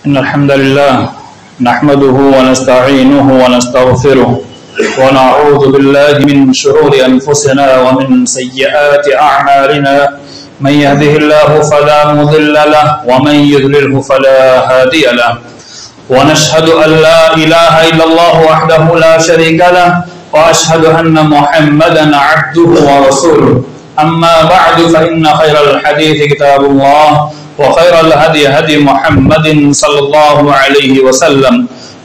إن الحمد لله نحمده ونستعينه ونستغفره ونعوذ بالله من شرور أنفسنا ومن سيئات أعمالنا من يهده الله فلا مضل له ومن يضلله فلا هادي له ونشهد أن لا إله إلا الله وحده لا شريك له وأشهد أن محمدا عبده ورسوله أما بعد فإن خير الحديث كتاب الله وخير الهدي هدي محمد صلى الله عليه وسلم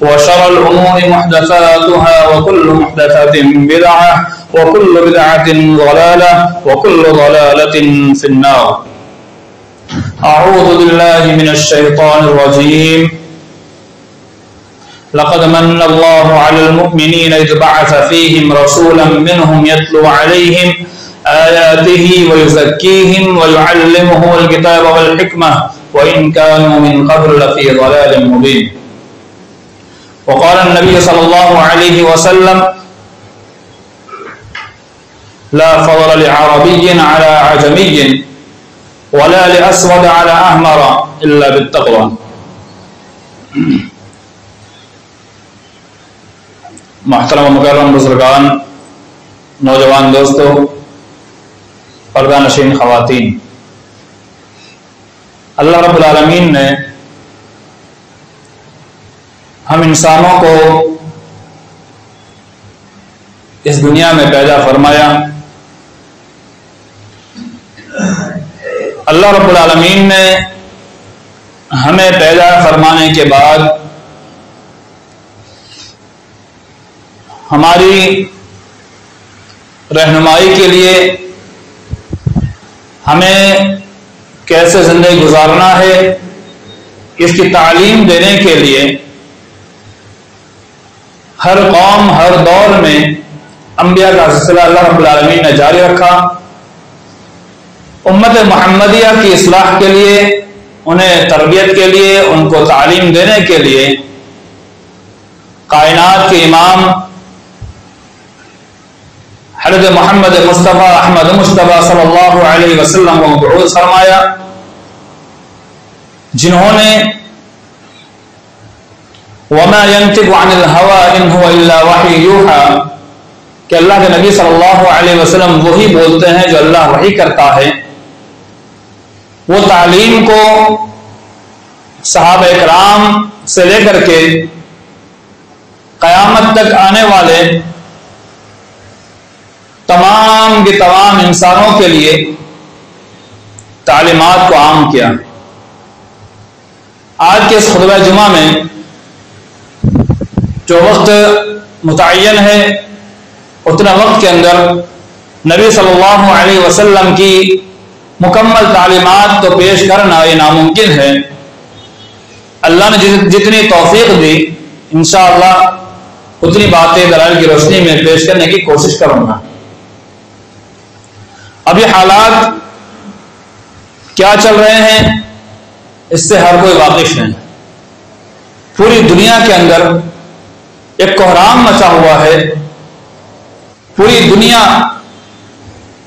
وشر الأمور محدثاتها وكل محدثة بدعة وكل بدعة ضلالة وكل ضلالة في النار. أعوذ بالله من الشيطان الرجيم. لقد من الله على المؤمنين إذ بعث فيهم رسولا منهم يتلو عليهم آياته ويزكيهم ويعلمهم الكتاب والحكمة وإن كانوا من قبل لفي ضلال مبين. وقال النبي صلى الله عليه وسلم لا فضل لعربي على عجمي ولا لأسود على أحمر إلا بالتقوى. محترم و مکرم بزرگان، نوجوان دوستو، پردہ نشین خواتین، اللہ رب العالمین نے ہم انسانوں کو اس دنیا میں پیدا فرمایا. اللہ رب العالمین نے ہمیں پیدا فرمانے کے بعد ہماری رہنمائی کے لیے ہمیں کیسے زندگی گزارنا ہے اس کی تعلیم دینے کے لیے ہر قوم ہر دور میں انبیاء کا سلسلہ اللہ رب العالمین نے جاری رکھا. امت محمدیہ کی اصلاح کے لیے، انہیں تربیت کے لیے، ان کو تعلیم دینے کے لیے کائنات کے امام حضرت محمد مصطفیٰ احمد مصطفیٰ صلی اللہ علیہ وسلم کو مبعوث فرمایا، جنہوں نے وما ينطق عن الهوى ان هو الا وحی یوحی کہ اللہ کے نبی صلی اللہ علیہ وسلم وہی بولتے ہیں جو اللہ وحی کرتا ہے. وہ تعلیم کو صحابہ کرام سے لے کر کے قیامت تک آنے والے تمام کے تمام انسانوں کے لیے تعلیمات کو عام کیا. آج کے اس خطبہ جمعہ میں جو وقت متعین ہے اتنا وقت کے اندر نبی صلی اللہ علیہ وسلم کی مکمل تعلیمات تو پیش کرنا یہ ناممکن ہے. اللہ نے جتنی توفیق دی انشاءاللہ اتنی باتیں دلائل کی روشنی میں پیش کرنے کی کوشش کروں گا. اب یہ حالات کیا چل رہے ہیں اس سے ہر کوئی واقف ہے. پوری دنیا کے اندر ایک کوہرام مچا ہوا ہے، پوری دنیا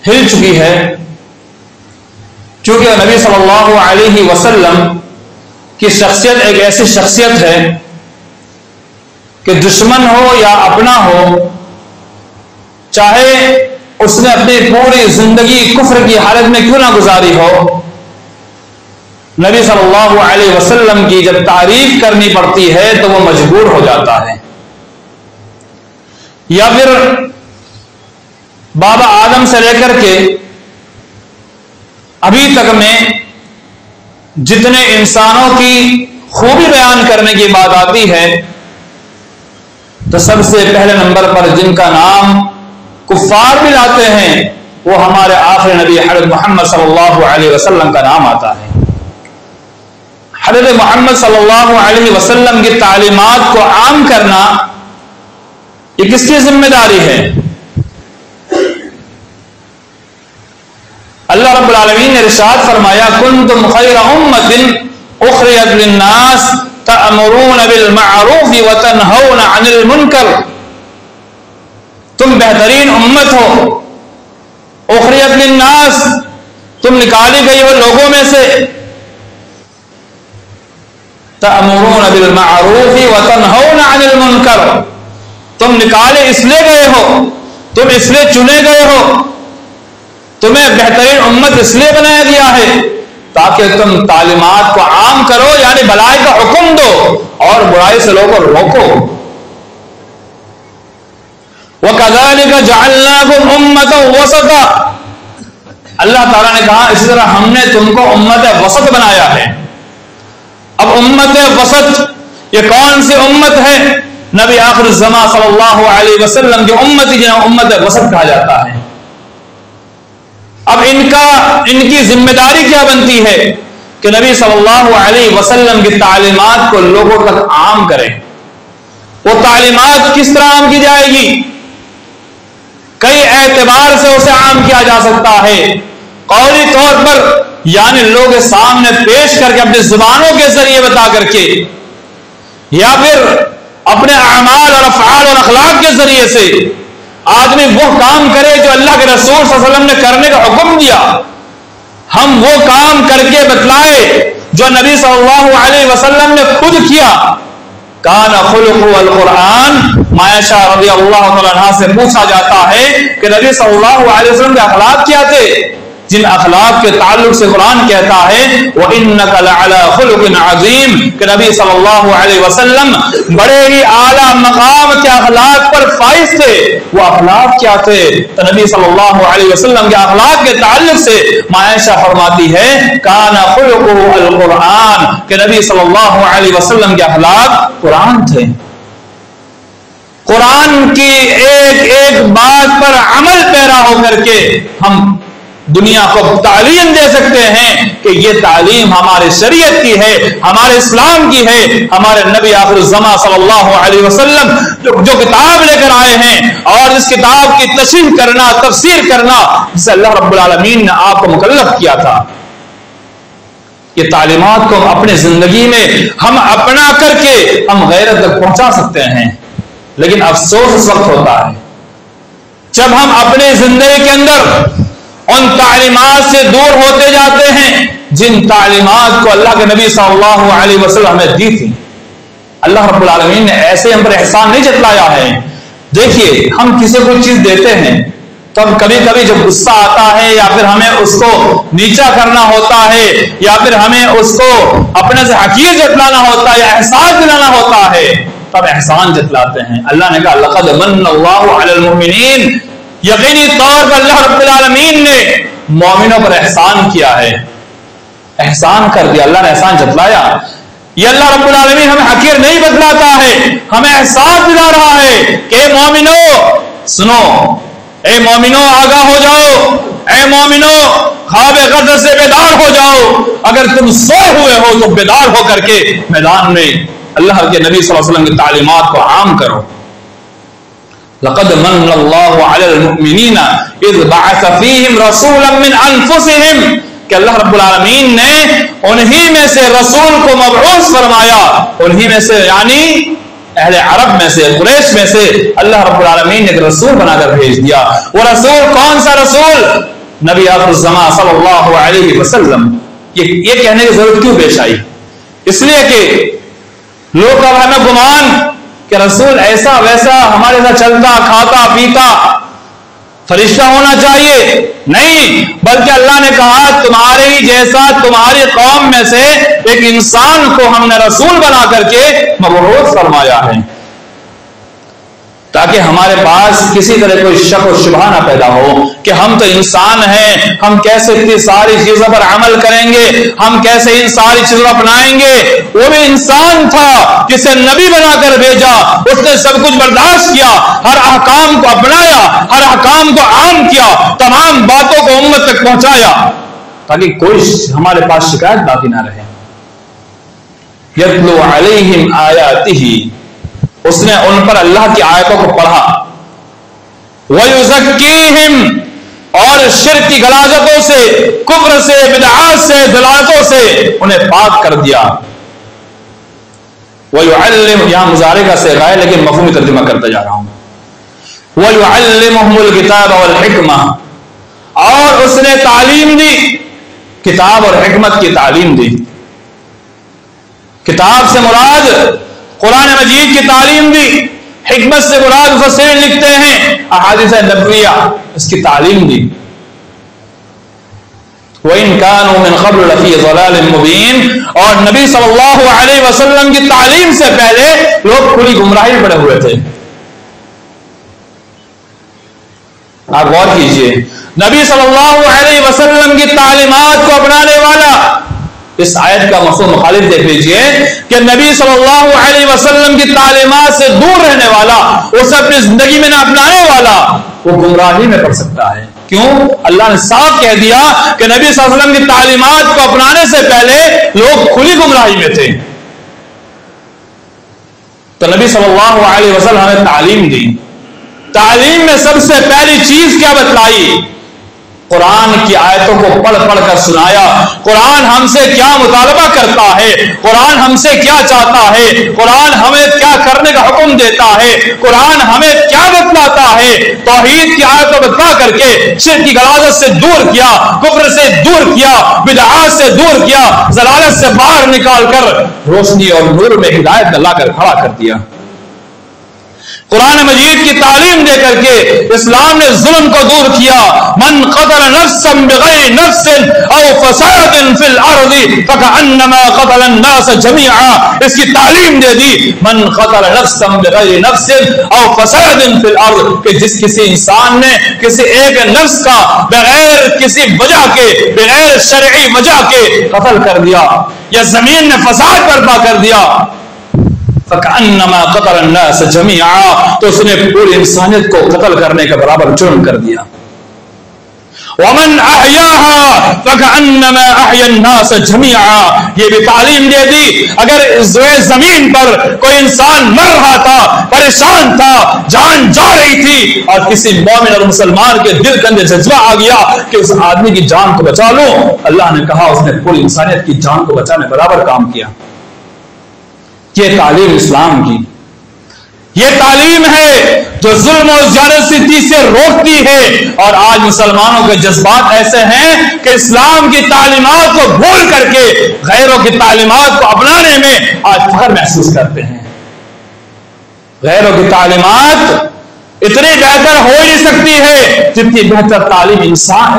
ہل چکی ہے، کیونکہ نبی صلی اللہ علیہ وسلم کی شخصیت ایک ایسی شخصیت ہے کہ دشمن ہو یا اپنا ہو، چاہے اس نے اپنی پوری زندگی کفر کی حالت میں کیوں نہ گزاری ہو، نبی صلی اللہ علیہ وسلم کی جب تعریف کرنی پڑتی ہے تو وہ مجبور ہو جاتا ہے. یا پھر بابا آدم سے لے کر کے ابھی تک میں جتنے انسانوں کی خوبی بیان کرنے کی بات آتی ہے تو سب سے پہلے نمبر پر جن کا نام کفار بھی لاتے ہیں وہ ہمارے آخری نبی حضرت محمد صلی اللہ علیہ وسلم کا نام آتا ہے. حضرت محمد صلی اللہ علیہ وسلم کی تعلیمات کو عام کرنا یہ کس کی ذمہ داری ہے؟ اللہ رب العالمین نے ارشاد فرمایا کنتم خیر امۃ اخرجت للناس تأمرون بالمعروف وتنہون عن المنکر. تم بہترین امت ہو، اخرجت للناس، تم نکالی گئی ہو لوگوں میں سے، تأمرون بالمعروف وتنہون عن المنکر، تم نکالے اس لیے گئے ہو، تم اس لیے چنے گئے ہو، تمہیں بہترین امت اس لیے بنایا گیا ہے تاکہ تم تعلیمات کو عام کرو، یعنی بھلائی کا حکم دو اور برائی سے لوگوں کو روکو۔ وَكَذَلِكَ جَعَلْنَاكُمْ أُمَّةً وَسَطًا، اللہ تعالیٰ نے کہا اسی طرح ہم نے تم کو امت وسط بنایا ہے۔ اب امت وسط یہ کون سی امت ہے؟ نبی آخر الزمان صلی اللہ علیہ وسلم کی امت جنہیں امت وسط کہا جاتا ہے۔ اب ان کی ذمہ داری کیا بنتی ہے کہ نبی صلی اللہ علیہ وسلم کی تعلیمات کو لوگوں تک عام کریں۔ وہ تعلیمات کس طرح عام کی جائے گی؟ کئی اعتبار سے اسے عام کیا جا سکتا ہے۔ قولی طور پر یعنی لوگ کے سامنے پیش کر کے اپنی زبانوں کے ذریعے بتا کر کے، یا پھر اپنے اعمال اور افعال اور اخلاق کے ذریعے سے آدمی وہ کام کرے جو اللہ کے رسول صلی اللہ علیہ وسلم نے کرنے کا حکم دیا، ہم وہ کام کر کے بتلائے جو نبی صلی اللہ علیہ وسلم نے خود کیا۔ کان خلقہ القرآن، عائشہ رضی اللہ تعالیٰ عنہا سے پوچھا جاتا ہے کہ نبی صلی اللہ علیہ وسلم کے اخلاق کیا تھے، جن اخلاق کے تعلق سے قرآن کہتا ہے وَإِنَّكَ لَعَلَىٰ خُلُقٍ عَظِيمٍ، کہ نبی صلی اللہ علیہ وسلم بڑے ہی اعلیٰ مقام کے اخلاق پر فائز تھے۔ وہ اخلاق کیا تھے؟ تو نبی صلی اللہ علیہ وسلم کے اخلاق کے تعلق سے عائشہ فرماتی ہے کان خلقہ القرآن، کہ نبی صلی اللہ علیہ وسلم کے اخلاق قرآن تھے۔ قرآن کی ایک ایک بات پر عمل پیرا ہو کر کے ہم دنیا کو تعلیم دے سکتے ہیں کہ یہ تعلیم ہمارے شریعت کی ہے، ہمارے اسلام کی ہے۔ ہمارے نبی آخر الزمان صلی اللہ علیہ وسلم جو کتاب لے کر آئے ہیں اور اس کتاب کی تشریح کرنا، تفسیر کرنا، جسے اللہ رب العالمین نے آپ کو مکلف کیا تھا، یہ تعلیمات کو اپنے زندگی میں ہم اپنا کر کے ہم غیرت تک پہنچا سکتے ہیں۔ لیکن افسوس اس وقت ہوتا ہے جب ہم اپنے زندگی کے اندر ان تعلیمات سے دور ہوتے جاتے ہیں جن تعلیمات کو اللہ کے نبی صلی اللہ علیہ وسلم نے دی تھی۔ اللہ رب العالمین نے ایسے ہم پر احسان نہیں جتلایا ہے۔ دیکھیے ہم کسی کو چیز دیتے ہیں تو کبھی کبھی جب غصہ آتا ہے یا پھر ہمیں اس کو نیچا کرنا ہوتا ہے یا پھر ہمیں اس کو اپنے سے حقیر جتلانا ہوتا ہے یا احساس دلانا ہوتا ہے تب احسان جتلاتے ہیں۔ اللہ نے کہا لقد من اللہ علی المؤمنین، یقینی طور پر اللہ رب العالمین نے مومنوں پر احسان کیا ہے، احسان کر دیا، اللہ نے احسان جتلایا۔ یہ اللہ رب العالمین ہمیں حقیر نہیں بتلاتا ہے، ہمیں احساس دلا رہا ہے کہ اے مومنو سنو، اے مومنو آگاہ ہو جاؤ، اے مومنو خواب غدر سے بیدار ہو جاؤ، اگر تم سوئے ہوئے ہو تو بیدار ہو کر کے میدان میں اللہ کے نبی صلی اللہ علیہ وسلم کی تعلیمات کو عام کرو۔ لقد من اللہ علی المؤمنین اذ بعث فیہم رسولا من انفسہم، کہ اللہ رب العالمین نے انہی میں سے رسول کو مبعوث فرمایا، انہی میں سے یعنی اہل عرب میں سے، قریش میں سے اللہ رب العالمین نے ایک رسول بنا کر بھیج دیا۔ وہ رسول کون سا رسول؟ نبی آخر الزمان صلی اللہ علیہ وسلم۔ یہ کہنے کی ضرورت کیوں پیش آئی؟ اس لیے کہ لوگ اب ہمیں گمان کہ رسول ایسا ویسا ہمارے ساتھ چلتا کھاتا پیتا فرشتہ ہونا چاہیے، نہیں، بلکہ اللہ نے کہا تمہارے ہی جیسا تمہاری قوم میں سے ایک انسان کو ہم نے رسول بنا کر کے مبعوث فرمایا ہے، تاکہ ہمارے پاس کسی طرح کوئی شک و شبہ نہ پیدا ہو کہ ہم تو انسان ہیں، ہم کیسے اتنی ساری چیزوں پر عمل کریں گے، ہم کیسے ان ساری چیزوں کو اپنائیں گے۔ وہ بھی انسان تھا جسے نبی بنا کر بھیجا، اس نے سب کچھ برداشت کیا، ہر احکام کو اپنایا، ہر احکام کو عام کیا، تمام باتوں کو امت تک پہنچایا، تاکہ کوئی ہمارے پاس شکایت باقی نہ رہے۔ یتلو علیہم آیاتہ، اس نے ان پر اللہ کی آیتوں کو پڑھا، وَيُزَكِّيهِمْ، اور شرک کی غلاظتوں سے، کفر سے، بدعات سے، دلالتوں سے انہیں پاک کر دیا۔ وَيُعَلِّمُ، یہاں مضارع کا صیغہ ہے لیکن مفہومی ترجمہ کرتا جا رہا ہوں۔ وَيُعَلِّمُهُمُ الْكِتَابَ وَالْحِكْمَةَ، اور اس نے تعلیم دی، کتاب اور حکمت کی تعلیم دی۔ کتاب سے مراد قرآن مجید کی تعلیم دی، حکمت سے مراد مفسرین لکھتے ہیں احادیث نبویہ، اس کی تعلیم دی۔ وَإِن كَانُوا مِن قَبْلُ لَفِي ضَلَالٍ مُبِينٍ، اور نبی صلی اللہ علیہ وسلم کی تعلیم سے پہلے لوگ کھلی گمراہی میں پڑے ہوئے تھے۔ آپ غور کیجئے، نبی صلی اللہ علیہ وسلم کی تعلیمات کو اپنانے والا، اس آیت کا مفہوم مخالف دیکھ لیجئے کہ نبی صلی اللہ علیہ وسلم کی تعلیمات سے دور رہنے والا، اسے اپنی زندگی میں نہ اپنانے والا، وہ گمراہی میں پڑ سکتا ہے۔ کیوں؟ اللہ نے صاف کہہ دیا کہ نبی صلی اللہ علیہ وسلم کی تعلیمات کو اپنانے سے پہلے لوگ کھلی گمراہی میں تھے۔ تو نبی صلی اللہ علیہ وسلم ہمیں تعلیم دی، تعلیم میں سب سے پہلی چیز کیا بتلائی؟ قرآن کی آیتوں کو پڑھ پڑھ کر سنایا، قرآن ہم سے کیا مطالبہ کرتا ہے، قرآن ہم سے کیا چاہتا ہے، قرآن ہمیں کیا کرنے کا حکم دیتا ہے، قرآن ہمیں کیا بتلاتا ہے۔ توحید کی آیتوں بتلا کر کے شرک کی غلاظت سے دور کیا، کفر سے دور کیا، بدعات سے دور کیا، ضلالت سے باہر نکال کر روشنی اور نور میں ہدایت لا کر کھڑا کر دیا۔ قرآن مجید کی تعلیم دے کر کے اسلام نے ظلم کو دور کیا۔ من قتل نفسا بغیر نفس او فساد فی الارض فکأنما قتل الناس جميعا، اس کی تعلیم دے دی۔ من قتل نفسا بغیر نفس او فساد فی الارض، کہ جس کسی انسان نے کسی ایک نفس کا بغیر کسی وجہ کے، بغیر شرعی وجہ کے قتل کر دیا یا زمین میں فساد برپا کر دیا، فَكَأَنَّمَا قَتَلَ النَّاسَ جَمِيعًا، تو اس نے پوری انسانیت کو قتل کرنے کا برابر جرم کر دیا۔ وَمَنْ أَحْيَاهَا فَكَأَنَّمَا أَحْيَا النَّاسَ جَمِيعًا، یہ بھی تعلیم دے دی اگر زمین پر کوئی انسان مر رہا تھا، پریشان تھا، جان جا رہی تھی، اور کسی مومن اور مسلمان کے دل کے اندر جذبہ آ گیا کہ اس آدمی کی جان کو بچا لو، اللہ نے کہا اس نے پوری انسانیت کی جان کو بچانے برابر کام کیا۔ یہ تعلیم اسلام کی، یہ تعلیم ہے جو ظلم و زیادتی سے روکتی ہے۔ اور آج مسلمانوں کے جذبات ایسے ہیں کہ اسلام کی تعلیمات کو بھول کر کے غیروں کی تعلیمات کو اپنانے میں آج فخر محسوس کرتے ہیں۔ غیروں کی تعلیمات اتنی بہتر ہو ہی نہیں سکتی ہے جتنی بہتر تعلیم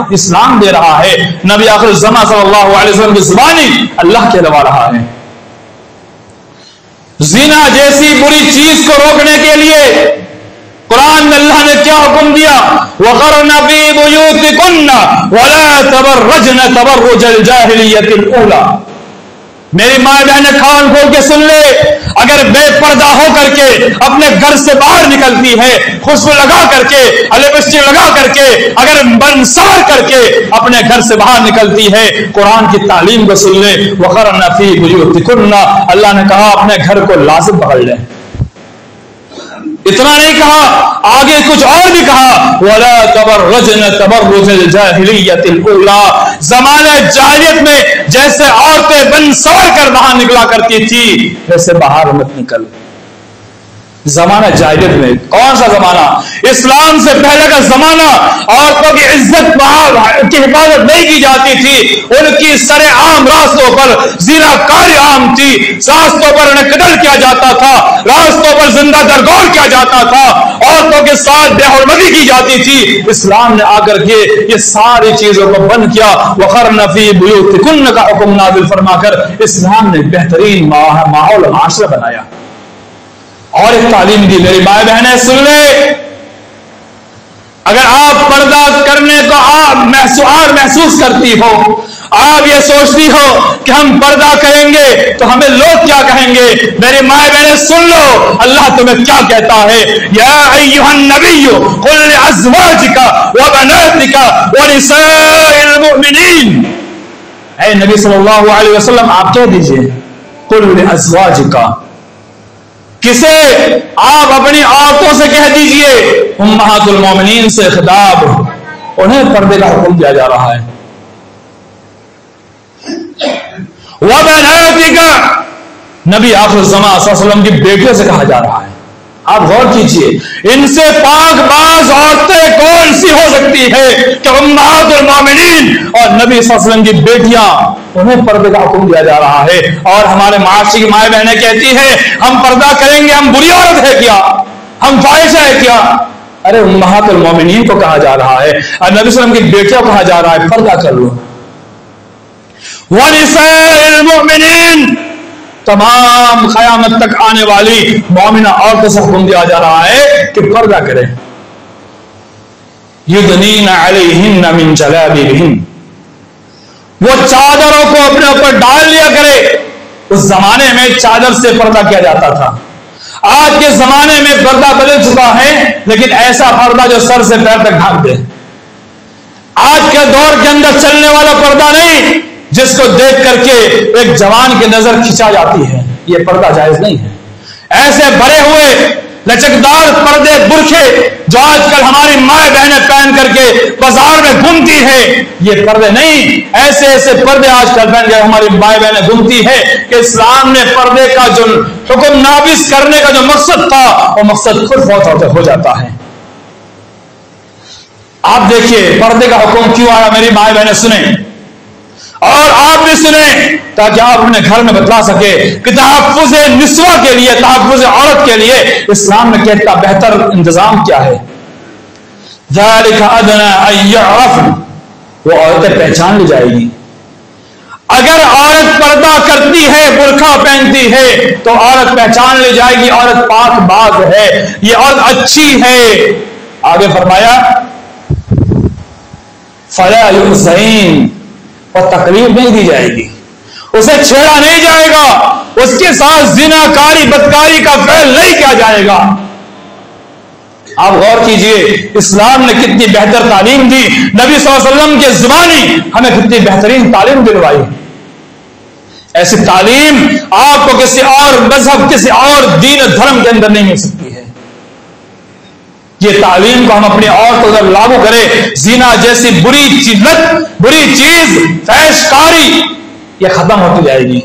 اسلام دے رہا ہے۔ نبی آخر الزمان صلی اللہ علیہ وسلم کی زبانی اللہ کہلوا رہا ہے۔ زنا جیسی بری چیز کو روکنے کے لیے قرآن میں اللہ نے کیا حکم دیا؟ وَقَرْنَ فِي بُيُوتِكُنَّ وَلَا تَبَرَّجْنَ تَبَرُّجَ الْجَاهِلِيَّةِ الْأُولَى۔ میری ماں بہنیں کان کھول کے سن لے، اگر بے پردہ ہو کر کے اپنے گھر سے باہر نکلتی ہے، خوشبو لگا کر کے، لپسٹک لگا کر کے، اگر منسار کر کے اپنے گھر سے باہر نکلتی ہے، قرآن کی تعلیم کو سن لے۔ وَقَرْنَ فِي بُيُوتِكُنَّ، اللہ نے کہا اپنے گھر کو لازم پکڑ لیں۔ اتنا نہیں کہا، آگے کچھ اور بھی کہا، وَلَا تَبَرَّجْنَ تَبَرُّجَ الْجَاهِلِيَّةِ الْأُولَى، زمانہ جاہلیت میں جیسے عورتیں بن سور کر باہر نکلا کرتی تھی ویسے باہر مت نکل۔ زمانہ جاہلیت میں، کون سا زمانہ؟ اسلام سے پہلے کا زمانہ، عورتوں کی عزت کی حفاظت نہیں کی جاتی تھی، ان کی سر عام راستوں پر زنا کاری عام تھی، راستوں پر انہیں قتل کیا جاتا تھا، راستوں پر زندہ درگور کیا جاتا تھا، عورتوں کے ساتھ بے حرمتی کی جاتی تھی۔ اسلام نے آ کر کے یہ ساری چیزوں کو بند کیا، وَقَرْنَ فِي بُيُوتِكُنَّ کا حکم نازل فرما کر اسلام نے بہترین ماحول و معاشرہ بنایا۔ اور ایک تعلیم دی، میری ماں بہنیں سن لے، اگر آپ پردہ کرنے کو آپ محسوس کرتی ہو، آپ یہ سوچتی ہو کہ ہم پردہ کریں گے تو ہمیں لوگ کیا کہیں گے، میری ماں بہنیں سن لو اللہ تمہیں کیا کہتا ہے۔ یا ایھا النبی قل لازواجک وبناتک ونساء المؤمنین، اے نبی صلی اللہ علیہ وسلم آپ کہہ دیجئے، قل لازواجک، کسے؟ آپ اپنی عورتوں سے کہہ دیجئے، امہات المومنین سے خطاب، انہیں پردے کا حکم دیا جا رہا ہے۔ وَبَنَاتِكَ، نبی آخر الزمان صلی اللہ علیہ وسلم کی بیٹیوں سے کہا جا رہا ہے۔ آپ غور کیجئے، ان سے پاک باز عورتیں کون سی ہو سکتی ہے کہ امہات المومنین اور نبی صلی اللہ علیہ وسلم کی بیٹیاں انہیں پردے کا حکم دیا جا رہا ہے. اور ہمارے معاشرے کی مائیں بہنیں کہتی ہیں ہم پردہ کریں گے، ہم بری عورت ہے کیا، ہم فاحشہ ہے کیا؟ ارے امہات المومنین کو کہا جا رہا ہے، اور نبی صلی اللہ علیہ وسلم کی بیٹیوں کو کہا جا رہا ہے پردہ کر لو. وَنِسَاءِ الْمُؤْمِنِينَ، تمام قیامت تک آنے والی مومنہ عورتوں سے حکم دیا جا رہا ہے کہ پردہ کریں. یدنین علیہن من جلابیبہن، وہ چادروں کو اپنے اوپر ڈال لیا کرے. اس زمانے میں چادر سے پردہ کیا جاتا تھا. آج کے زمانے میں پردہ بدل چکا ہے، لیکن ایسا پردہ جو سر سے پیر تک ڈھانپ دے. آج کے دور کے اندر چلنے والا پردہ نہیں جس کو دیکھ کر کے ایک جوان کی نظر کھینچا جاتی ہے، یہ پردہ جائز نہیں ہے. ایسے بھرے ہوئے لچکدار پردے برقعے جو آج کل ہماری مائیں بہنیں پہن کر کے بازار میں گھومتی ہے، یہ پردے نہیں. ایسے ایسے پردے آج کل پہن کے ہماری مائیں بہنیں گھومتی ہے کہ اسلام نے پردے کا جو حکم نافذ کرنے کا جو مقصد تھا وہ مقصد خود فوت ہو جاتا ہے. آپ دیکھیے پردے کا حکم کیوں آیا، میری مائیں بہنیں سنیں اور آپ بھی سنیں تاکہ آپ اپنے گھر میں بتلا سکے کہ تحفظ نسواں کے لیے، تحفظ عورت کے لیے اسلام میں کتنا بہتر انتظام کیا ہے. ذالک ادنی ان یعرفن، وہ عورتیں پہچان لی جائے گی. اگر عورت پردہ کرتی ہے، برقع پہنتی ہے تو عورت پہچان لی جائے گی، عورت پاک باز ہے، یہ عورت اچھی ہے. آگے فرمایا فلا یؤذین، اور تکلیف نہیں دی جائے گی، اسے چھیڑا نہیں جائے گا، اس کے ساتھ زنا کاری بدکاری کا فعل نہیں کیا جائے گا. آپ غور کیجئے اسلام نے کتنی بہتر تعلیم دی، نبی صلی اللہ علیہ وسلم کے زبانی ہمیں کتنی بہترین تعلیم دلوائی. ایسی تعلیم آپ کو کسی اور مذہب، کسی اور دین و دھرم کے اندر نہیں مل سکتی ہے. یہ تعلیم کو ہم اپنی عورتوں پر لاگو کریں. زنا جیسی بری چیز فحش کاری یہ ختم ہوتی جائے گی.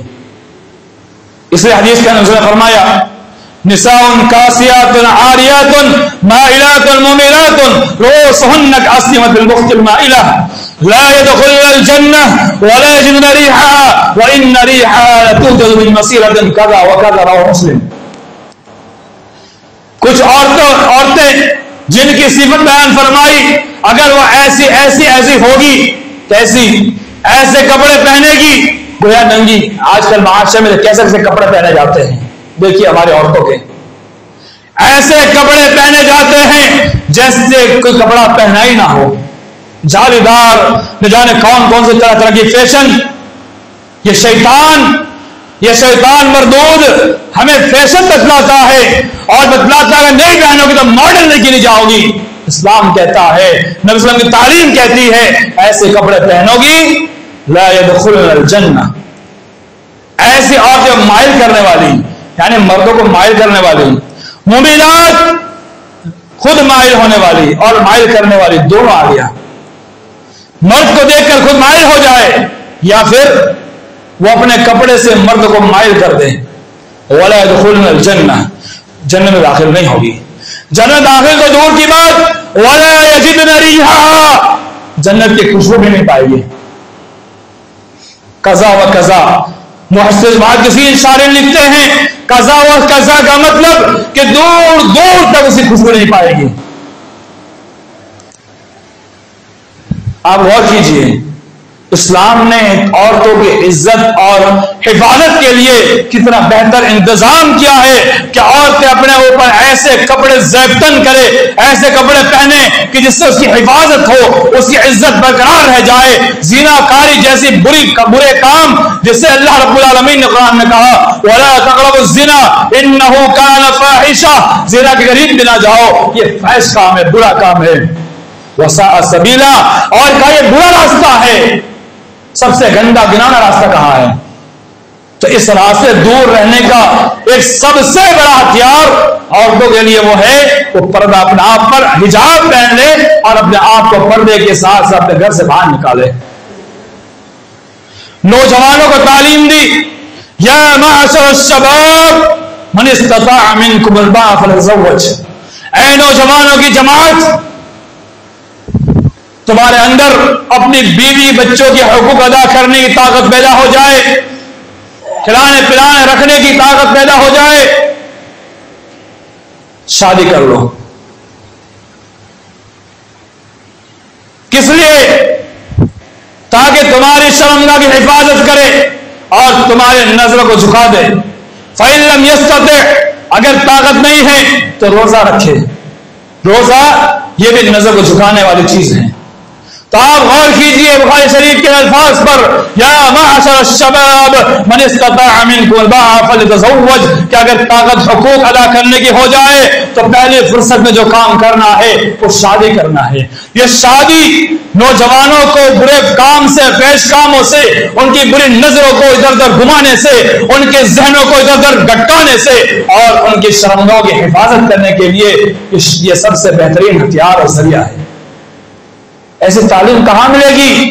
اس لیے حدیث کے اندر نے فرمایا نساء کاسیات عاریات مائلات ممیلات رؤوسهن كأسنمة البخت المائلة لا يدخلن الجنة ولا يجدن ريحها وإن ريحها لتوجد من مسيرة كذا وكذا رواه مسلم. کچھ عورتیں جن کی صفت بیان فرمائی، اگر وہ ایسی ہوگی، کیسی؟ ایسے کپڑے پہنے گی گویا ننگی. آج کل معاشرے میں کیسے کپڑے پہنے جاتے ہیں، دیکھیے ہماری عورتوں کے ایسے کپڑے پہنے جاتے ہیں جیسے کوئی کپڑا پہنا ہی نہ ہو. جالی دار، نہ جانے کون سے طرح کی فیشن. یہ شیطان مردود ہمیں فیشن بتلاتا ہے اور بتلاتا ہے نہیں پہنو گی تو ماڈل نہیں گنی جاؤ گی. اسلام کہتا ہے، نبی صلی اللہ علیہ وسلم کی تعلیم کہتی ہے ایسے کپڑے پہنو گی لا يدخلن الجنہ. ایسی عورتیں مائل کرنے والی، یعنی مردوں کو مائل کرنے والی، ممیلات خود مائل ہونے والی اور مائل کرنے والی دونوں آ گیا. مرد کو دیکھ کر خود مائل ہو جائے یا پھر وہ اپنے کپڑے سے مرد کو مائل کر دیں. ولا يدخلن الجنہ، جنت میں داخل نہیں ہوگی. جنت داخل تو دور کی بات، ولا يجدن ريحها، جنت کی خوشبو بھی نہیں پائے گی. قضا و قضا، محسن محدثین شارح لکھتے ہیں قضا و قضا کا مطلب کہ دور دور تک اسی خوشبو نہیں پائے گی. آپ غور کیجئے اسلام نے عورتوں کی عزت اور حفاظت کے لیے کتنا بہتر انتظام کیا ہے کہ عورتیں اپنے اوپر ایسے کپڑے زیبتن کرے، ایسے کپڑے پہنے کہ جس سے اس کی حفاظت ہو، اس کی عزت برقرار رہ جائے. زنا کاری جیسی برے کام جس سے اللہ رب العالمین نے قرآن میں کہا وَلَا تَقْرَبُوا الزِّنَا إِنَّهُ كَانَ فَاحِشًا، زنا کی قریب بھی نہ جاؤ، یہ فحش کام ہے، برا کام ہے. وَسَاءَ سَبِيلًا، اور کہا یہ برا راستہ ہے، سب سے گندا گنانا راستہ کہاں ہے. تو اس راستے دور رہنے کا ایک سب سے بڑا ہتھیار عورتوں کے لیے وہ ہے وہ پردہ اپنے آپ پر حجاب پہن لے اور اپنے آپ کو پردے کے ساتھ ساتھ اپنے گھر سے باہر نکالے. نوجوانوں کو تعلیم دی یا معشر الشباب من استطاع منکم الباء فلیتزوج. اے نوجوانوں کی جماعت، تمہارے اندر اپنی بیوی بچوں کے حقوق ادا کرنے کی طاقت پیدا ہو جائے، کھلانے پلانے رکھنے کی طاقت پیدا ہو جائے، شادی کر لو۔ کس لیے؟ تاکہ تمہاری شرمگاہ کی حفاظت کرے اور تمہارے نظر کو جھکا دے۔ فَإِن لَمْ يَسْتَطِعْ، اگر طاقت نہیں ہے تو روزہ رکھے۔ روزہ یہ بھی نظر کو جھکانے والی چیز ہے۔ تو آپ غور کیجئے بخاری شریف کے الفاظ پر، یا معشر الشباب من استطاع منکم الباء فلیتزوج، کہ اگر طاقت حقوق ادا کرنے کی ہو جائے تو پہلے فرصت میں جو کام کرنا ہے وہ شادی کرنا ہے۔ یہ شادی نوجوانوں کو برے کام سے، پیش کاموں سے، ان کی بری نظروں کو ادھر ادھر گھمانے سے، ان کے ذہنوں کو ادھر ادھر گٹکانے سے اور ان کی شرمگاہوں کی حفاظت کرنے کے لیے یہ سب سے بہترین ہتھیار اور ذریعہ ہے۔ ایسی تعلیم کہاں ملے گی؟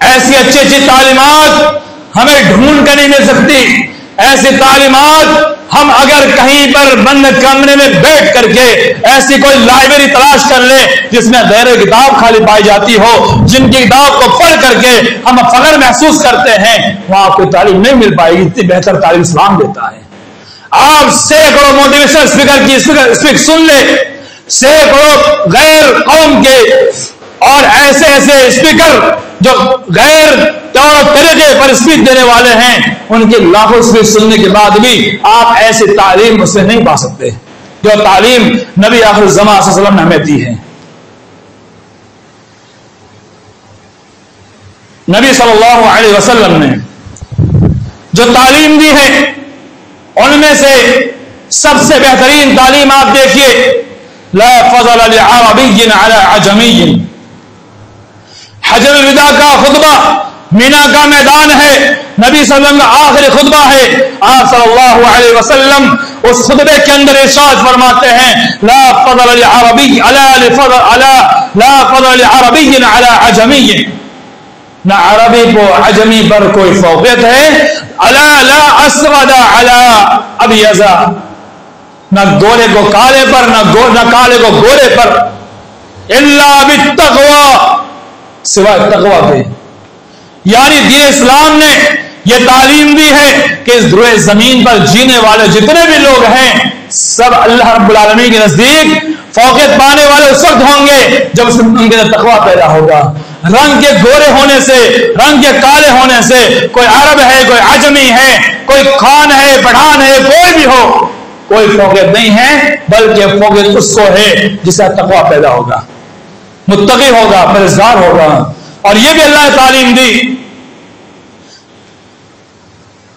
ایسی اچھی اچھی تعلیمات ہمیں ڈھونڈ کر نہیں مل سکتی۔ ایسی تعلیمات ہم اگر کہیں پر بند کمرے میں بیٹھ کر کے ایسی کوئی لائبریری تلاش کر لیں جس میں غیر کتاب خالی پائی جاتی ہو، جن کی کتاب کو پڑھ کر کے ہم فخر محسوس کرتے ہیں، وہاں کوئی تعلیم نہیں مل پائے گی۔ اتنی بہتر تعلیم اسلام دیتا ہے۔ آپ سینکڑوں موٹیویشنل اسپیکر کی اسپیک سن لیں، سینکڑوں غیر قوم کے اور ایسے اسپیکر جو غیر طور طریقے پر اسپیچ دینے والے ہیں، ان کے لاکھوں اسپیچ سننے کے بعد بھی آپ ایسی تعلیم اس میں نہیں پا سکتے جو تعلیم نبی آخر الزمان صلی اللہ علیہ وسلم نے ہمیں دی ہے۔ نبی صلی اللہ علیہ وسلم نے جو تعلیم دی ہے ان میں سے سب سے بہترین تعلیم آپ دیکھیے، لا فضل لعربی علی عجمی۔ حجۃ الوداع کا خطبہ مینا کا میدان ہے، نبی صلی اللہ علیہ وسلم کا آخری خطبہ ہے۔ آپ صلی اللہ علیہ وسلم اس خطبے کے اندر ارشاد فرماتے ہیں، لا فضل لعربی علی عجمی، نہ عربی کو عجمی پر کوئی فوقیت ہے، لا اسود علی ابیض، نہ گورے کو کالے پر، نہ کالے کو گورے پر، الا بالتقوی، سوائے تقوی کے۔ یعنی دین اسلام نے یہ تعلیم دی ہے کہ اس دروئے زمین پر جینے والے جتنے بھی لوگ ہیں سب اللہ رب العالمین کے نزدیک فوقیت پانے والے اس وقت ہوں گے جب ان کے تقوی پیدا ہوگا۔ رنگ کے گورے ہونے سے، رنگ کے کالے ہونے سے، کوئی عرب ہے، کوئی عجمی ہے، کوئی خان ہے، پٹھان ہے، کوئی بھی ہو، کوئی فوقیت نہیں ہے، بلکہ فوقیت اس کو ہے جس کا تقوی پیدا ہوگا، متقی ہوگا، پرہیزگار ہوگا۔ اور یہ بھی اللہ نے تعلیم دی،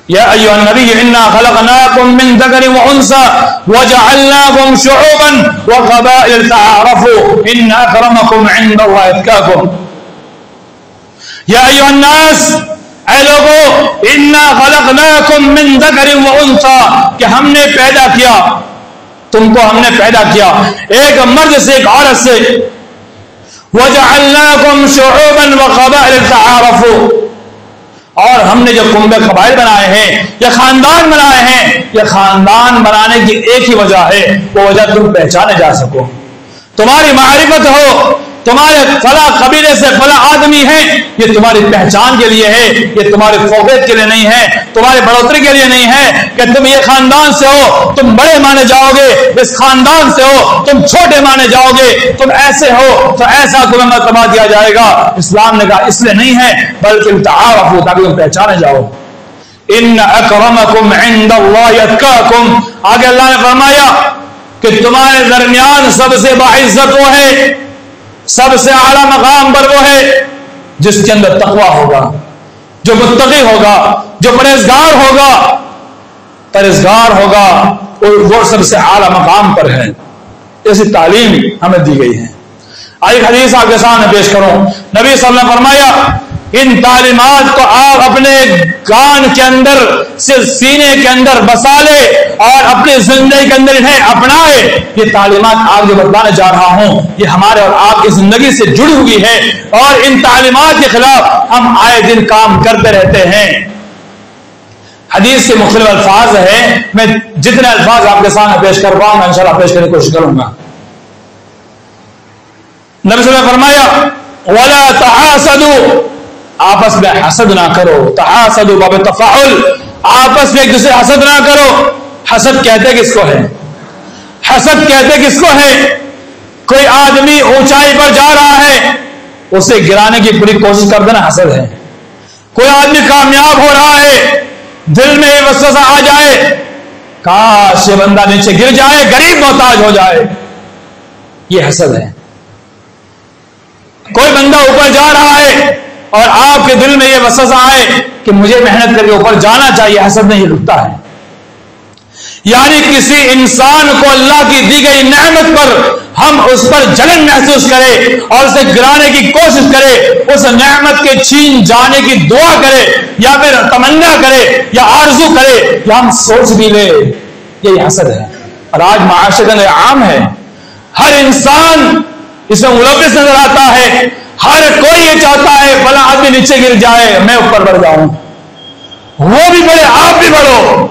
یا ایھا النبی انا خلقناکم من ذکر وانثى وجعلناکم شعوبا وقبائل تعارفوا ان اکرمکم عند اللہ اتقاکم۔ یا ایھا الناس، اے لوگو، انا خلقناکم من ذکر وانثى، کہ ہم نے پیدا کیا تم کو، ہم نے پیدا کیا ایک مرد سے ایک عورت سے، وَجَعَلْنَاكُمْ شُعُوبًا وَقَبَائِلَ تَعَارَفُوا، اور ہم نے جو کنبے قبائل بنائے ہیں، یہ خاندان بنائے ہیں، یہ خاندان بنانے کی ایک ہی وجہ ہے، وہ وجہ تم پہچانے جا سکو، تمہاری معرفت ہو، تمہارے فلاں قبیلے سے فلاں آدمی ہے، یہ تمہاری پہچان کے لیے ہے، یہ تمہاری فوقیت کے لیے نہیں ہے، تمہاری بڑھوتری کے لیے نہیں ہے کہ تم یہ خاندان سے ہو تم بڑے مانے جاؤ گے، اس خاندان سے ہو تم چھوٹے مانے جاؤ گے، تم ایسے ہو تو ایسا تمہیں مرتبہ دیا جائے گا۔ اسلام نے کہا اس لیے نہیں ہے بلکہ تعارفوا، تاکہ تم پہچانے جاؤ۔ ان اکرمکم عند اللہ اتقاکم، آگے اللہ نے فرمایا کہ تمہارے درمیان سب سے باعزت وہ ہے، سب سے اعلیٰ مقام پر وہ ہے جس کے اندر تقوی ہوگا، جو متقی ہوگا، جو پرہیزگار ہوگا، پرہیزگار ہوگا، وہ سب سے اعلیٰ مقام پر ہے۔ ایسی تعلیم ہمیں دی گئی ہے۔ آئیے حدیث آپ کے سامنے پیش کروں، نبی صلی اللہ علیہ وسلم نے فرمایا ان تعلیمات کو آپ اپنے کان کے اندر، سینے کے اندر بسا لے اور اپنی زندگی کے اندر انہیں اپنائے۔ یہ تعلیمات آپ جو بتلانے جا رہا ہوں یہ ہمارے اور آپ کی زندگی سے جڑی ہوئی ہے، اور ان تعلیمات کے خلاف ہم آئے دن کام کرتے رہتے ہیں۔ حدیث کے مختلف الفاظ ہیں، میں جتنے الفاظ آپ کے سامنے پیش کر پاؤں میں انشاءاللہ پیش کرنے کی کوشش کروں گا۔ نبی صلی اللہ علیہ وسلم نے فرمایا ولا تحاسدوا، آپس میں حسد نہ کرو. تحاسدوا باب تفاعل، آپس میں ایک دوسرے حسد نہ کرو. حسد کہتے کس کو ہے؟ حسد کہتے کس کو ہے؟ کوئی آدمی اونچائی پر جا رہا ہے، اسے گرانے کی پوری کوشش کر دینا حسد ہے. کوئی آدمی کامیاب ہو رہا ہے، دل میں یہ وسوسہ آ جائے کاش یہ بندہ نیچے گر جائے، غریب محتاج ہو جائے، یہ حسد ہے. کوئی بندہ اوپر جا رہا ہے اور آپ کے دل میں یہ وسوسہ آئے کہ مجھے محنت کر کے اوپر جانا چاہیے، حسد نہیں رکتا ہے. یعنی کسی انسان کو اللہ کی دی گئی نعمت پر ہم اس پر جلن محسوس کرے اور اسے گرانے کی کوشش کرے، اس نعمت کے چھین جانے کی دعا کرے یا پھر تمنا کرے یا آرزو کرے یا ہم سوچ بھی لے، یہی حسد ہے. اور آج معاشرے میں عام ہے، ہر انسان اس میں ملوث نظر آتا ہے. ہر کوئی یہ چاہتا ہے فلاں آدمی نیچے گر جائے میں اوپر بڑھ جاؤں، وہ بھی بڑھے آپ بھی بڑھو،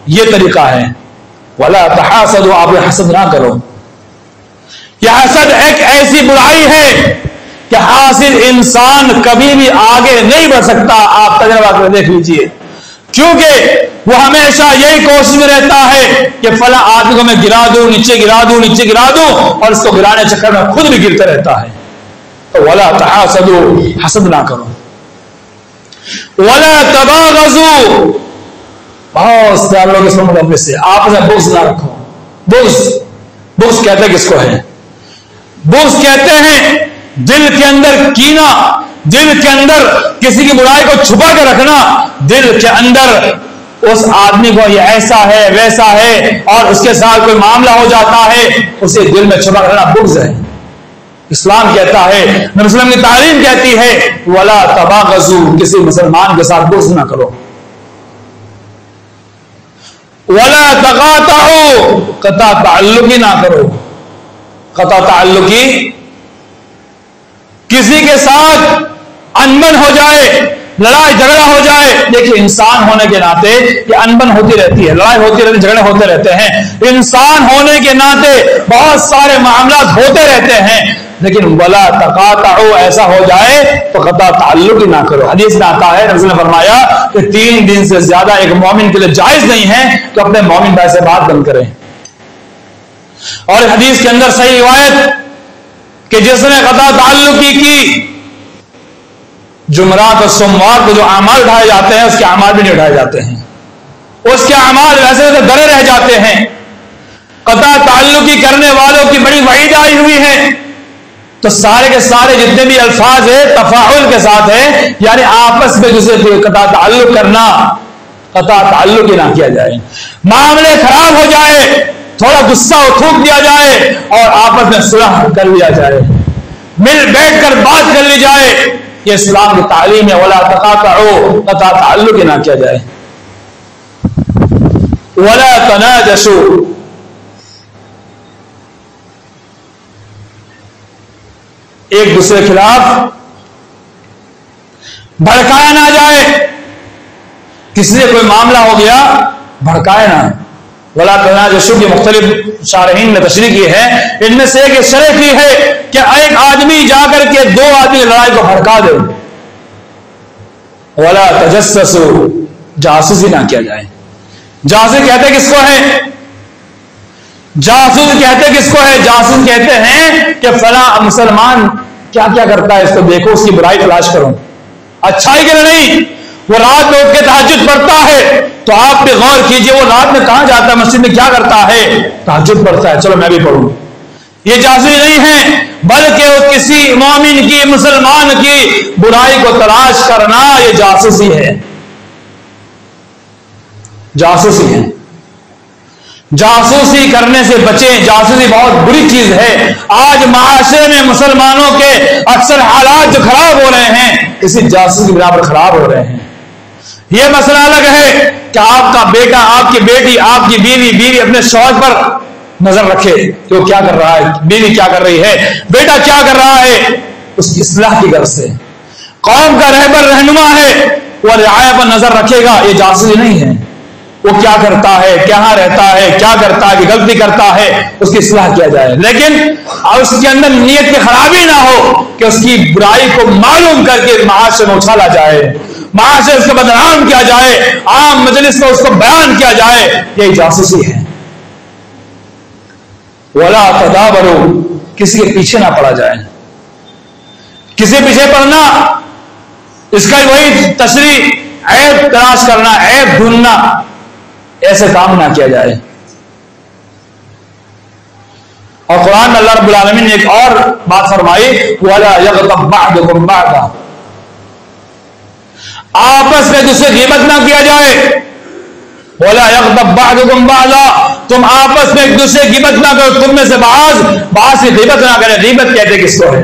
یہ طریقہ ہے. ولا تحاسدوا، آپ حسد نہ کرو. یہ حسد ایک ایسی برائی ہے کہ حاسد انسان کبھی بھی آگے نہیں بڑھ سکتا. آپ تجربہ کر دیکھ لیجئے، کیونکہ وہ ہمیشہ یہی کوشش میں رہتا ہے کہ فلاں آدمی کو میں گرا دوں، نیچے گرا دوں، نیچے گرا دوں، اور اس کو گرانے چکر میں خود بھی گرتا رہتا ہے. تو ولا تحاسدوا، حسد نہ کرو. ولا تباغضوا، بہت سے لوگ اس میں سے آپس میں بغض نہ رکھو. بغض کہتے کس کو ہے؟ بغض کہتے ہیں دل کے اندر کینہ، دل کے اندر کسی کی برائی کو چھپا کے رکھنا، دل کے اندر اس آدمی کو یہ ایسا ہے ویسا ہے اور اس کے ساتھ کوئی معاملہ ہو جاتا ہے، اسے دل میں چھپا کے رکھنا بغض ہے. اسلام کہتا ہے، نبی وسلم کی تعلیم کہتی ہے ولا تباغضوا، کسی مسلمان کے ساتھ بغض نہ کرو. ولا تقاطعوا، قطع تعلقی نہ کرو. قطع تعلقی کسی کے ساتھ انبن ہو جائے، لڑائی جھگڑا ہو جائے. دیکھیے انسان ہونے کے ناطے یہ انبن ہوتی رہتی ہے، لڑائی ہوتی رہتی ہے، جھگڑے ہوتے رہتے ہیں. انسان ہونے کے ناطے بہت سارے معاملات ہوتے رہتے ہیں، لیکن ولا تقاطعوا، ایسا ہو جائے تو قطع تعلق ہی نہ کرو. حدیث میں آتا ہے، رسول نے فرمایا کہ 3 دن سے زیادہ ایک مومن کے لیے جائز نہیں ہے کہ اپنے مومن بھائی سے بات بند کریں. اور حدیث کے اندر صحیح روایت کہ جس نے قطع تعلقی کی، جمعرات اور سوموار کو جو اعمال اٹھائے جاتے ہیں اس کے اعمال بھی نہیں اٹھائے جاتے ہیں، اس کے اعمال ویسے ویسے درے رہ جاتے ہیں. قطع تعلقی کرنے والوں کی بڑی وعید آئی ہوئی ہے. تو سارے کے سارے جتنے بھی الفاظ ہیں تفاعل کے ساتھ ہیں، یعنی آپس میں جسے قطع تعلق کرنا، قطع تعلق ہی نہ کیا جائے. معاملے خراب ہو جائے، تھوڑا غصہ تھوک دیا جائے اور آپس میں صلح کر لیا جائے، مل بیٹھ کر بات کر لی جائے. یہ اسلام کی تعلیم ہے. ولا تقاطعوا، قطع تعلق ہی نہ کیا جائے. ولا تناجشوا، ایک دوسرے کے خلاف بھڑکایا نہ جائے. کسی سے کوئی معاملہ ہو گیا، بھڑکائے نہ. ولا تناجشوا کی مختلف شارحین نے تشریح کی ہے، ان میں سے ایک شرح کی ہے کہ ایک آدمی جا کر کے 2 آدمی لڑائی کو بھڑکا دے. ولا تجسسوا، جاسوسی نہ کیا جائے. جاسوس کہتے کس کو ہے؟ جاسوس کہتے کس کو ہے؟ جاسوس کہتے ہیں کہ فلاں مسلمان کیا کیا کرتا ہے، اس کو دیکھو، اس کی برائی تلاش کرو. اچھائی کے لیے نہیں. وہ رات میں اٹھ کے تہجد پڑھتا ہے تو آپ پہ غور کیجئے، وہ رات میں کہاں جاتا ہے، مسجد میں کیا کرتا ہے؟ تہجد پڑھتا ہے، چلو میں بھی پڑھوں. یہ جاسوسی نہیں ہے، بلکہ وہ کسی مومن کی، مسلمان کی برائی کو تلاش کرنا، یہ جاسوسی ہے. جاسوسی ہے. جاسوسی کرنے سے بچیں. جاسوسی بہت بری چیز ہے. آج معاشرے میں مسلمانوں کے اکثر حالات جو خراب ہو رہے ہیں اسی جاسوسی کی بنا پر خراب ہو رہے ہیں. یہ مسئلہ الگ ہے کہ آپ کا بیٹا، آپ کی بیٹی، آپ کی بیوی اپنے شوہر پر نظر رکھے کہ وہ کیا کر رہا ہے، بیوی کیا کر رہی ہے، بیٹا کیا کر رہا ہے، اس کی اصلاح کی غرض سے. قوم کا رہبر رہنما ہے، وہ رعایا پر نظر رکھے گا، یہ جاسوسی نہیں ہے. وہ کیا کرتا ہے، کہاں رہتا ہے، کیا کرتا ہے، کہ غلطی کرتا ہے، اس کی اصلاح کیا جائے، لیکن اس کے اندر نیت کی خرابی نہ ہو کہ اس کی برائی کو معلوم کر کے معاشرے میں اچھالا جائے، معاشرے اس کو بدنام کیا جائے، عام مجلس میں اس کو بیان کیا جائے، یہی جاسوسی ہے۔ ولا تدابروا، کسی کے پیچھے نہ پڑا جائے، کسی پیچھے پڑنا، اس کا وہی تشریح، عیب تلاش کرنا، عیب ڈھونڈنا، ایسے کام نہ کیا جائے۔ اور قرآن میں اللہ رب العالمین نے ایک اور بات فرمائی، وَلَا يَغْتَبْ بَعْضُكُمْ بَعْضًا، آپس میں دوسرے غیبت نہ کیا جائے۔ وَلَا يَغْتَبْ بَعْضُكُمْ بَعْضًا، تم آپس میں ایک دوسرے غیبت نہ کرو، تم میں سے بعض کی غیبت نہ کرے۔ غیبت کہتے کس کو ہے؟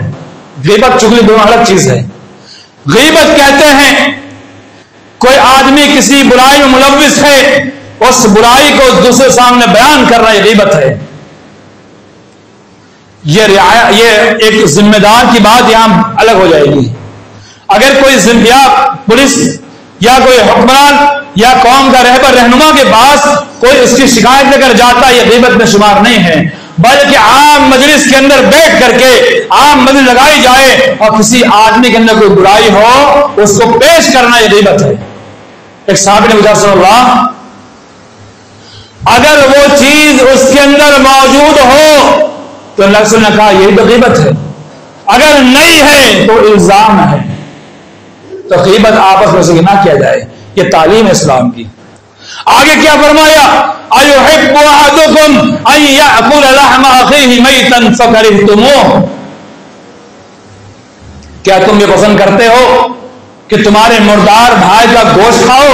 غیبت چغلی دونوں الگ چیز ہے۔ غیبت کہتے ہیں کوئی آدمی کسی برائی میں ملوث ہے، اس برائی کو دوسرے سامنے بیان کرنا، یہ غیبت ہے۔ یہ ایک ذمہ دار کی بات یہاں الگ ہو جائے گی۔ اگر کوئی پولیس یا کوئی حکمران یا قوم کا رہبر رہنما کے پاس کوئی اس کی شکایت لے کر جاتا ہے، یہ غیبت میں شمار نہیں ہے، بلکہ عام مجلس کے اندر بیٹھ کر کے عام مجلس لگائی جائے اور کسی آدمی کے اندر کوئی برائی ہو اس کو پیش کرنا، یہ غیبت ہے۔ ایک صحابی نے پوچھا رسول اللہ، اگر وہ چیز اس کے اندر موجود ہو تو اللہ رسول نے کہا یہی تو غیبت ہے، اگر نہیں ہے تو الزام ہے۔ تو غیبت آپس میں سے نہ کیا جائے، یہ تعلیم اسلام کی۔ آگے کیا فرمایا، أَيُحِبُّ أَحَدُكُمْ أَن يَأْكُلَ لَحْمَ أَخِيهِ مَيْتًا فَكَرِهْتُمُوهُ، کیا تم یہ پسند کرتے ہو کہ تمہارے مردار بھائی کا گوشت کھاؤ؟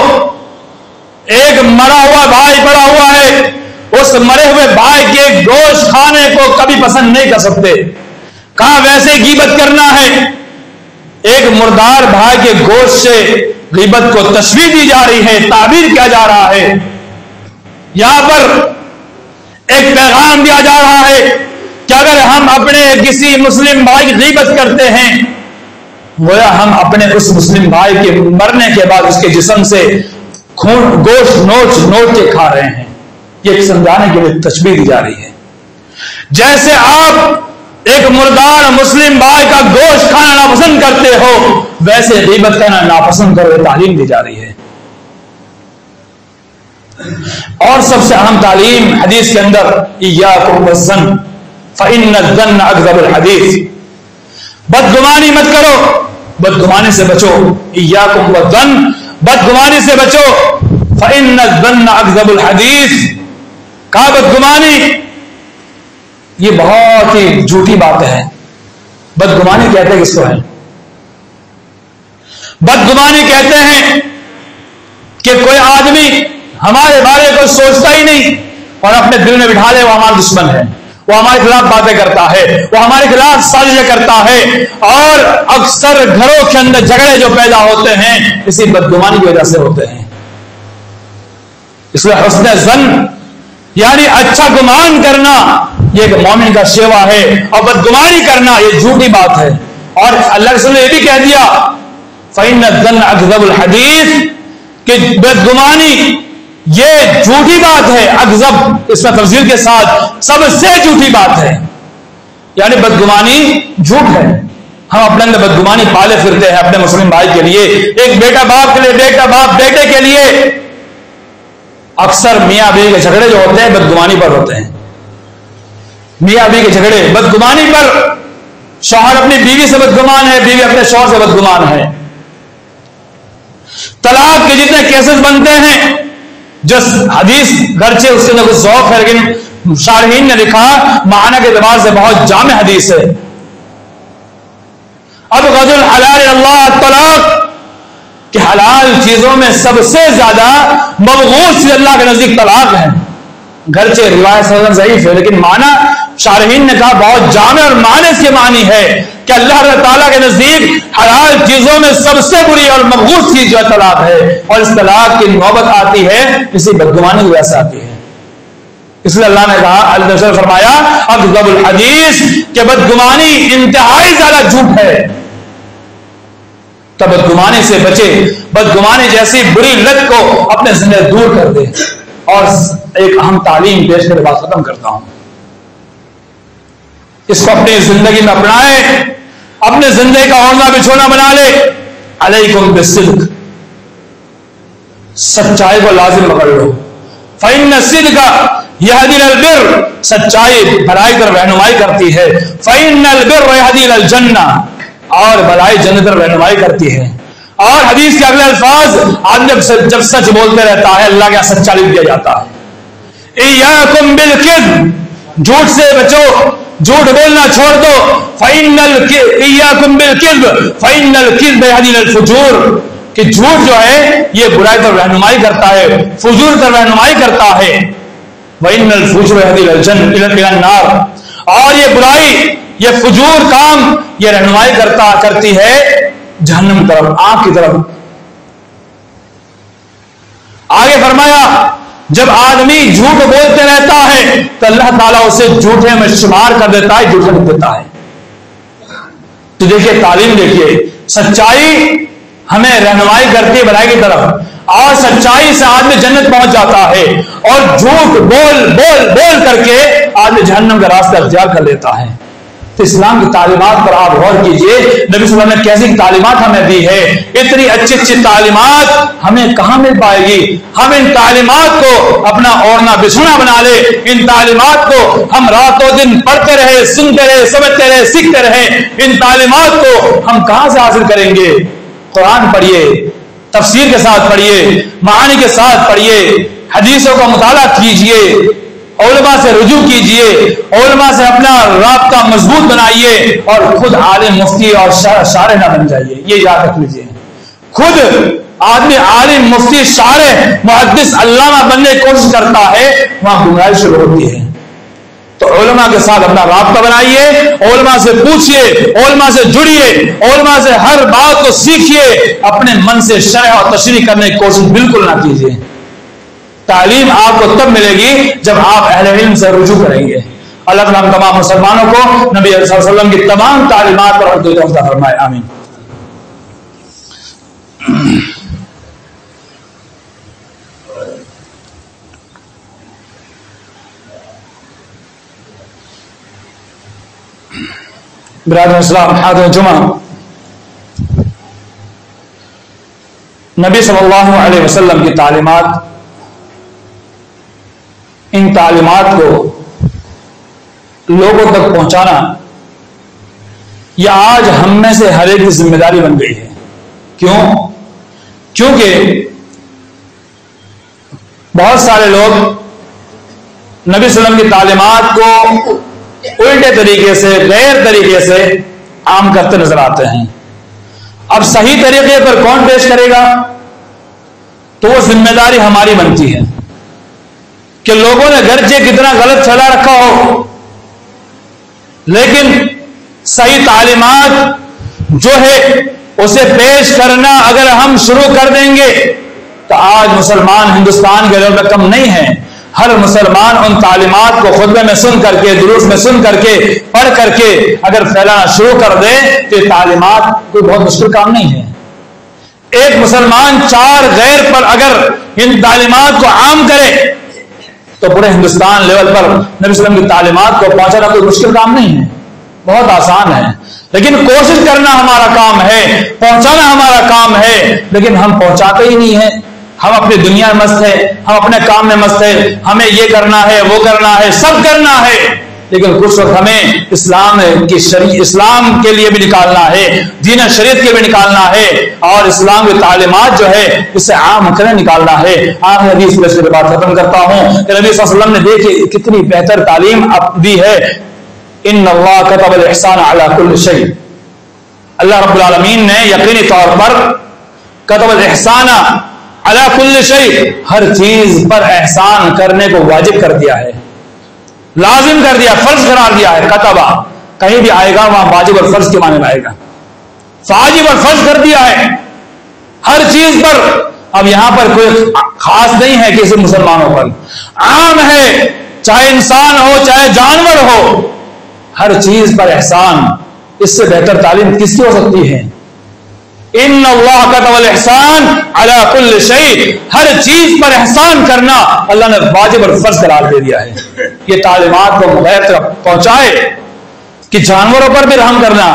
ایک مرا ہوا بھائی پڑا ہوا ہے، اس مرے ہوئے بھائی کے گوشت کھانے کو کبھی پسند نہیں کر سکتے۔ کہاں ویسے غیبت کرنا ہے؟ ایک مردار بھائی کے گوشت سے غیبت کو تشبیہ دی جا رہی ہے، تعبیر کیا جا رہا ہے۔ یہاں پر ایک پیغام دیا جا رہا ہے کہ اگر ہم اپنے کسی مسلم بھائی کی غیبت کرتے ہیں، گویا ہم اپنے اس مسلم بھائی کے مرنے کے بعد اس کے جسم سے گوشت نوچ کے کھا رہے ہیں۔ یہ سمجھانے کے لیے تشبیہ دی جا رہی ہے۔ جیسے آپ ایک مردار مسلم بھائی کا گوشت کھانا ناپسند کرتے ہو، ویسے غیبت کرنا ناپسند کرو، یہ تعلیم دی جا رہی ہے۔ اور سب سے اہم تعلیم حدیث کے اندر، ایاکم والظن فإن الظن اکذب الحدیث، بدگمانی مت کرو، بدگمانی سے بچو۔ ایاکم والظن، بدگمانی سے بچو۔ فإن الظن اکذب الحدیث، کہا بدگمانی یہ بہت ہی جھوٹی بات ہے۔ بدگمانی کہتے ہیں کس کو ہے؟ بدگمانی کہتے ہیں کہ کوئی آدمی ہمارے بارے کو سوچتا ہی نہیں اور اپنے دل میں بٹھا لے وہ ہمارا دشمن ہے، وہ ہمارے خلاف باتیں کرتا ہے، وہ ہمارے خلاف سازشیں کرتا ہے، اور اکثر گھروں کے اندر جھگڑے جو پیدا ہوتے ہیں اسی بدگمانی کی وجہ سے ہوتے ہیں۔ اس لیے حسن ظن یعنی اچھا گمان کرنا یہ ایک مومن کا شیوا ہے، اور بدگمانی کرنا یہ جھوٹی بات ہے۔ اور اللہ رسول نے یہ بھی کہہ دیا فإن الظن اکذب الحدیث، کہ بدگمانی یہ جھوٹی بات ہے، اکذب اس میں تفضیل کے ساتھ سب سے جھوٹی بات ہے، یعنی بدگمانی جھوٹ ہے۔ ہم اپنے اندر بدگمانی پالے پھرتے ہیں اپنے مسلم بھائی کے لیے، ایک بیٹا باپ کے لیے، بیٹا باپ بیٹے کے لیے۔ اکثر میاں بیوی کے جھگڑے جو ہوتے ہیں بدگمانی پر ہوتے ہیں، میاں بیوی کے جھگڑے بدگمانی پر، شوہر اپنی بیوی سے بدگمان ہے، بیوی اپنے شوہر سے بدگمان ہے۔ طلاق کے جتنے کیسز بنتے ہیں، جو حدیث گرچہ اس کے اندر کچھ ذوق ہے لیکن شارحین نے لکھا معنی کے اعتبار سے بہت جامع حدیث ہے۔ اب غض الحلال اللہ طلاق، کہ حلال چیزوں میں سب سے زیادہ مبغوض چیز اللہ کے نزدیک طلاق ہے۔ گرچہ روایت ضعیف ہے لیکن معنی شارحین نے کہا بہت جامع، اور معنی سے معنی ہے کہ اللہ تعالیٰ کے نزدیک حلال چیزوں میں سب سے بری اور مبغوض چیز جو ہے طلاق ہے، اور اس طلاق کی نوبت آتی ہے اسی بدگمانی کی وجہ سے آتی ہے۔ اس لیے اللہ نے کہا، اللہ نے فرمایا اکذب الحدیث، کہ بدگمانی انتہائی زیادہ جھوٹ ہے۔ تو بدگمانی سے بچے، بدگمانی جیسی بری لت کو اپنے زندگی دور کر دے. اور ایک اہم تعلیم پیش کر کے بات ختم کرتا ہوں، اس کو اپنی زندگی میں اپنائے، اپنے زندگی کا اوڑھنا بچھونا بنا لے. علیکم بالصدق، سچائی کو لازم پکڑ لو. فإن الصدق یہدی الی البر، سچائی بھلائی طرف رہنمائی کرتی ہے. فإن البر یہدی الی الجنہ، اور بھلائی جنت طرف رہنمائی کرتی ہے. اور حدیث کے اگلے الفاظ، آدمی جب سچ بولتے رہتا ہے اللہ کے یہاں سچا لکھ دیا جاتا ہے. ایاکم بالکذب، جھوٹ سے بچو، جھوٹ بولنا چھوڑ دو. ایاکم بالکذب فإن الکذب یہدی الی الفجور، کہ جھوٹ جو ہے یہ برائی طرف رہنمائی کرتا ہے، فجور طرف رہنمائی کرتا ہے. وإن الفجور یہدی الی النار، اور یہ برائی، یہ فجور کام یہ رہنمائی کرتی ہے جہنم کی طرف، آگ کی طرف. آگے فرمایا جب آدمی جھوٹ بولتے رہتا ہے تو اللہ تعالیٰ اسے جھوٹے میں شمار کر دیتا ہے، جھوٹے لکھ دیتا ہے. تو دیکھیے تعلیم، دیکھیے سچائی ہمیں رہنمائی کرتی ہے بھلائی کی طرف، اور سچائی سے آدمی جنت پہنچ جاتا ہے. اور جھوٹ بول کر کے آدمی جہنم کا راستہ اختیار کر لیتا ہے. تو اسلام کی تعلیمات پر آپ غور کیجئے، نبی صلی اللہ علیہ وسلم نے کیسی تعلیمات ہمیں دی ہے. اتنی اچھی اچھی تعلیمات ہمیں کہاں مل پائے گی؟ ہم ان تعلیمات کو اپنا اوڑھنا بچھونا بنا لے. ان تعلیمات کو ہم رات و دن پڑھتے رہے، سنتے رہے، سمجھتے رہے، سیکھتے رہے. ان تعلیمات کو ہم کہاں سے حاصل کریں گے؟ قرآن پڑھیے، تفسیر کے ساتھ پڑھیے، معانی کے ساتھ پڑھیے، حدیثوں کا مطالعہ کیجئے، علماء سے رجوع کیجئے، علماء سے اپنا رابطہ مضبوط بنائیے، اور خود عالم مفتی اور شارح نہ بن جائیے. یہ یاد رکھ لیجئے، خود آدمی عالم مفتی شارح محدث علامہ بننے کی کوشش کرتا ہے، وہاں گمراہی شروع ہوتی ہے. تو علماء کے ساتھ اپنا رابطہ بنائیے، علماء سے پوچھئے، علماء سے جڑیے، علماء سے ہر بات کو سیکھیے. اپنے من سے شرح اور تشریح کرنے کی کوشش بالکل نہ کیجیے. تعلیم آپ کو تب ملے گی جب آپ اہل علم سے رجوع کریں گے. اللہ تعالیٰ ہم تمام مسلمانوں کو نبی صلی اللہ علیہ وسلم کی تمام تعلیمات پر عمل عطا فرمائے. آمین. برادر اسلام، حاضر جمعہ، نبی صلی اللہ علیہ وسلم کی تعلیمات، ان تعلیمات کو لوگوں تک پہنچانا یہ آج ہم میں سے ہر ایک کی ذمہ داری بن گئی ہے. کیوں؟ کیونکہ بہت سارے لوگ نبی صلی اللہ علیہ وسلم کی تعلیمات کو الٹے طریقے سے، غیر طریقے سے عام کرتے نظر آتے ہیں. اب صحیح طریقے پر کون پیش کرے گا؟ تو وہ ذمہ داری ہماری بنتی ہے کہ لوگوں نے گرچہ کتنا غلط پھیلا رکھا ہو، لیکن صحیح تعلیمات جو ہے اسے پیش کرنا اگر ہم شروع کر دیں گے تو آج مسلمان ہندوستان کے لوگ کم نہیں ہیں. ہر مسلمان ان تعلیمات کو خطبے میں سن کر کے، دروس میں سن کر کے، پڑھ کر کے اگر پھیلانا شروع کر دے تو یہ تعلیمات کوئی بہت مشکل کام نہیں ہے. ایک مسلمان 4 غیر پر اگر ان تعلیمات کو عام کرے تو پورے ہندوستان لیول پر نبی صلی اللہ علیہ وسلم کی تعلیمات کو پہنچانا کوئی مشکل کام نہیں ہے، بہت آسان ہے. لیکن کوشش کرنا ہمارا کام ہے، پہنچانا ہمارا کام ہے، لیکن ہم پہنچاتے ہی نہیں ہیں. ہم اپنی دنیا میں مست ہے، ہم اپنے کام میں مست ہے، ہمیں یہ کرنا ہے، وہ کرنا ہے، سب کرنا ہے. لیکن کچھ وقت ہمیں اسلام کے لیے بھی نکالنا ہے، دین شریعت کے بھی نکالنا ہے، اور اسلام کی تعلیمات جو ہے اسے عام کرنے نکالنا ہے. آخری حدیث میں سے بات ختم کرتا ہوں کہ نبی صلی اللہ علیہ وسلم نے دیکھیں کتنی بہتر تعلیم دی ہے. ان اللہ کتب الاحسان علی کل شیء، اللہ رب العالمین نے یقینی طور پر کتب الاحسان علی کل شیء، ہر چیز پر احسان کرنے کو واجب کر دیا ہے، لازم کر دیا، فرض قرار دیا ہے. کتبہ کہیں بھی آئے گا وہاں واجب اور فرض کے معنی میں آئے گا. واجب اور فرض کر دیا ہے ہر چیز پر. اب یہاں پر کوئی خاص نہیں ہے کسی مسلمانوں پر، عام ہے، چاہے انسان ہو چاہے جانور ہو، ہر چیز پر احسان. اس سے بہتر تعلیم کس کی ہو سکتی ہے؟ ان اللہ کتب الاحسان علی کل شیء، ہر چیز پر احسان کرنا اللہ نے واجب اور فرض قرار دے دیا ہے۔ یہ تعلیمات کو غیر تک پہنچائے کہ جانوروں پر بھی رحم کرنا،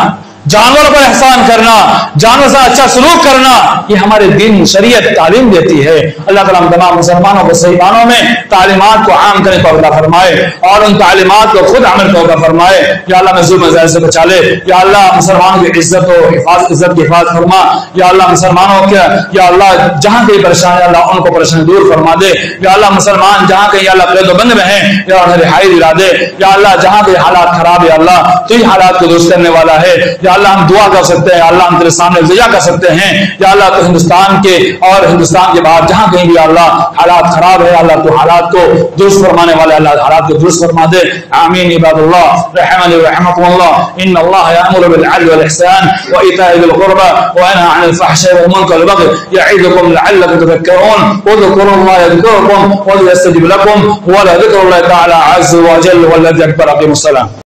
جانوروں پر احسان کرنا، جانور سے اچھا سلوک کرنا، یہ ہمارے دین شریعت تعلیم دیتی ہے۔ اللہ تعالیٰ ہم تمام مسلمانوں کو صحیح معنوں میں تعلیمات کو عام کرنے کو عطا فرمائے اور ان تعلیمات کو خود عمل کو عطا فرمائے۔ یا اللہ ظلم زائر سے بچا لے، یا اللہ مسلمانوں کی عزت و عزت کی حفاظت فرما، یا اللہ مسلمانوں کے یا اللہ جہاں کہیں پریشان ہے اللہ ان کو پریشانی دور فرما دے، یا اللہ مسلمان جہاں کہیں اللہ قید و بند میں ہیں یا انہیں رہائی دلا دے، یا اللہ جہاں کہیں حالات خراب ہے اللہ تو ہی حالات کو درست کرنے والا ہے۔ یا اللہ ہم دعا کر سکتے ہیں، اللہ ہم تیرے سامنے التجا کر سکتے ہیں، یا اللہ تو ہندوستان کے اور ہندوستان کے باہر جہاں کہیں بھی اللہ حالات خراب ہے اللہ تو حالات کو درست فرمانے والے اللہ حالات کو درست فرما دے۔ آمین عباد اللہ رحمنی ورحمکم اللہ ان اللہ یأمر بالعدل والإحسان وإيتاء ذی القربى وینہی عن الفحشاء والمنکر والبغی یعظکم لعلکم تذکرون اذکروا اللہ یذکرکم ولیستجب لکم ولذکر اللہ تعالی عز وجل والذی اکبر۔ اقیموا الصلاۃ۔